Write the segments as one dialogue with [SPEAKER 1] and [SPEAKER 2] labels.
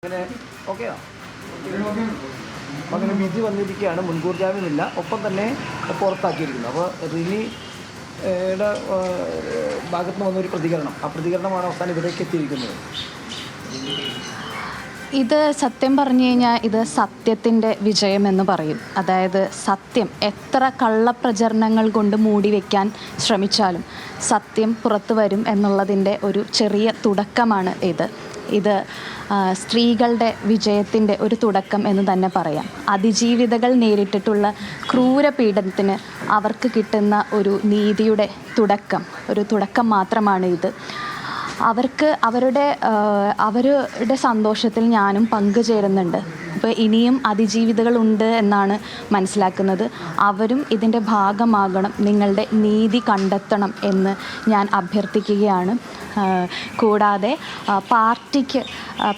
[SPEAKER 1] അങ്ങനെ ഓക്കെയോ? അങ്ങനെ വിധി വന്നിരിക്കുകയാണ്. മുൻകൂർ ജാമ്യമില്ല, ഒപ്പം തന്നെ പുറത്താക്കിയിരിക്കുന്നു. അപ്പോൾ റിനിയുടെ ഭാഗത്ത് നിന്ന് വന്നൊരു പ്രതികരണം, ആ പ്രതികരണമാണ് അവസാനം ഇവിടേക്ക് എത്തിയിരിക്കുന്നത്.
[SPEAKER 2] ഇത് സത്യം പറഞ്ഞു കഴിഞ്ഞാൽ ഇത് സത്യത്തിൻ്റെ വിജയമെന്ന് പറയും. അതായത് സത്യം എത്ര കള്ളപ്രചരണങ്ങൾ കൊണ്ട് മൂടി വയ്ക്കാൻ ശ്രമിച്ചാലും സത്യം പുറത്തു വരും എന്നുള്ളതിൻ്റെ ഒരു ചെറിയ തുടക്കമാണ് ഇത് സ്ത്രീകളുടെ വിജയത്തിൻ്റെ ഒരു തുടക്കം എന്ന് തന്നെ പറയാം. അതിജീവിതകൾ നേരിട്ടിട്ടുള്ള ക്രൂരപീഡനത്തിന് അവർക്ക് കിട്ടുന്ന ഒരു നീതിയുടെ തുടക്കം മാത്രമാണ് ഇത്. അവർക്ക് അവരുടെ സന്തോഷത്തിൽ ഞാനും പങ്കുചേരുന്നുണ്ട്. ഇപ്പോൾ ഇനിയും അതിജീവിതകളുണ്ട് എന്നാണ് മനസ്സിലാക്കുന്നത്. അവരും ഇതിൻ്റെ ഭാഗമാകണം, നിങ്ങളുടെ നീതി കണ്ടെത്തണം എന്ന് ഞാൻ അഭ്യർത്ഥിക്കുകയാണ്. കൂടാതെ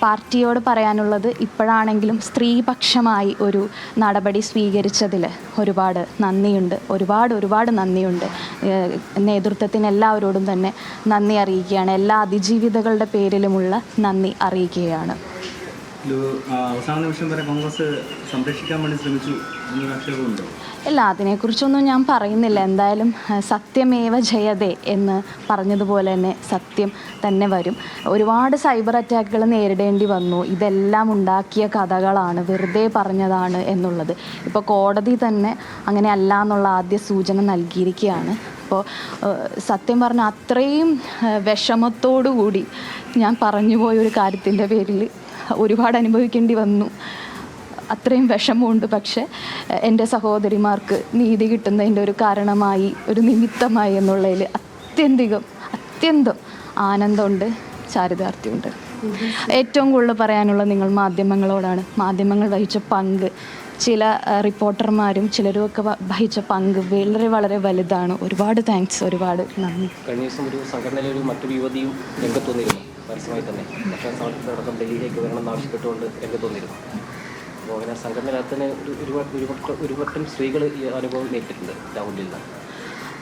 [SPEAKER 2] പാർട്ടിയോട് പറയാനുള്ളത്, ഇപ്പോഴാണെങ്കിലും സ്ത്രീപക്ഷമായി ഒരു നടപടി സ്വീകരിച്ചതിൽ ഒരുപാട് നന്ദിയുണ്ട്. ഒരുപാട് നന്ദിയുണ്ട്. നേതൃത്വത്തിന് എല്ലാവരോടും തന്നെ നന്ദി അറിയിക്കുകയാണ്. എല്ലാ അതിജീവിതകളുടെ പേരിലുമുള്ള നന്ദി അറിയിക്കുകയാണ്.
[SPEAKER 3] അവസാന നിമിഷം വരെ കോൺഗ്രസ് സംരക്ഷിക്കാൻ വേണ്ടി ശ്രമിച്ചു എന്നൊരു ആക്ഷേപമുണ്ടോ?
[SPEAKER 2] ഇല്ല, അതിനെക്കുറിച്ചൊന്നും ഞാൻ പറയുന്നില്ല. എന്തായാലും സത്യമേവ ജയതേ എന്ന് പറഞ്ഞതുപോലെ തന്നെ സത്യം തന്നെ വരും. ഒരുപാട് സൈബർ അറ്റാക്കുകൾ നേരിടേണ്ടി വന്നു. ഇതെല്ലാം ഉണ്ടാക്കിയ കഥകളാണ്, വെറുതെ പറഞ്ഞതാണ് എന്നുള്ളത് ഇപ്പോൾ കോടതി തന്നെ അങ്ങനെ അല്ല എന്നുള്ള ആദ്യ സൂചന നൽകിയിരിക്കുകയാണ്. അപ്പോൾ സത്യം പറഞ്ഞാൽ അത്രയും വിഷമത്തോടു കൂടി ഞാൻ പറഞ്ഞു പോയൊരു കാര്യത്തിൻ്റെ പേരിൽ ഒരുപാട് അനുഭവിക്കേണ്ടി വന്നു. അത്രയും വിഷമമുണ്ട്. പക്ഷേ എൻ്റെ സഹോദരിമാർക്ക് നീതി കിട്ടുന്നതിൻ്റെ ഒരു കാരണമായി, ഒരു നിമിത്തമായി എന്നുള്ളതിൽ അത്യന്തം ആനന്ദമുണ്ട്, ചാരിതാർത്ഥ്യമുണ്ട്. ഏറ്റവും കൂടുതൽ പറയാനുള്ള നിങ്ങൾ മാധ്യമങ്ങളോടാണ്. മാധ്യമങ്ങൾ വഹിച്ച പങ്ക്, ചില റിപ്പോർട്ടർമാരും ചിലരുമൊക്കെ വഹിച്ച പങ്ക് വളരെ വലുതാണ്. ഒരുപാട് താങ്ക്സ്, ഒരുപാട് നന്ദി.
[SPEAKER 1] കഴിഞ്ഞ ദിവസം ഒരു സംഘടനയിലെ മറ്റൊരു യുവതിയും രംഗത്ത് വന്നിരുന്നു, പരസ്യമായി തന്നെ ഭക്ഷണ സമരത്തിനടക്കം ഡൽഹിയിലേക്ക് വരണമെന്ന് ആവശ്യപ്പെട്ടുകൊണ്ട് രംഗത്ത് വന്നിരുന്നു. അപ്പോൾ അങ്ങനെ സംഘടനകത്ത് തന്നെ ഒരു വട്ടം സ്ത്രീകൾ ഈ അനുഭവം നേരിട്ടിട്ടുണ്ട് രാഹുലിൽ നിന്ന്.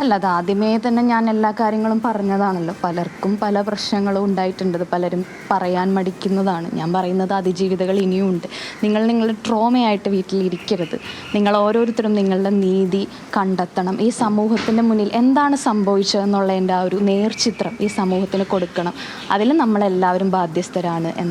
[SPEAKER 2] അല്ല, അത് ആദ്യമേ തന്നെ ഞാൻ എല്ലാ കാര്യങ്ങളും പറഞ്ഞതാണല്ലോ. പലർക്കും പല പ്രശ്നങ്ങളും ഉണ്ടായിട്ടുണ്ട്. പലരും പറയാൻ മടിക്കുന്നതാണ്. ഞാൻ പറയുന്നത് അതിജീവിതകൾ ഇനിയും ഉണ്ട്. നിങ്ങളുടെ ട്രോമയായിട്ട് വീട്ടിലിരിക്കരുത്. നിങ്ങൾ ഓരോരുത്തരും നിങ്ങളുടെ നീതി കണ്ടെത്തണം. ഈ സമൂഹത്തിൻ്റെ മുന്നിൽ എന്താണ് സംഭവിച്ചതെന്നുള്ളതിൻ്റെ ആ ഒരു നേർചിത്രം ഈ സമൂഹത്തിന് കൊടുക്കണം. അതിൽ നമ്മളെല്ലാവരും ബാധ്യസ്ഥരാണ്.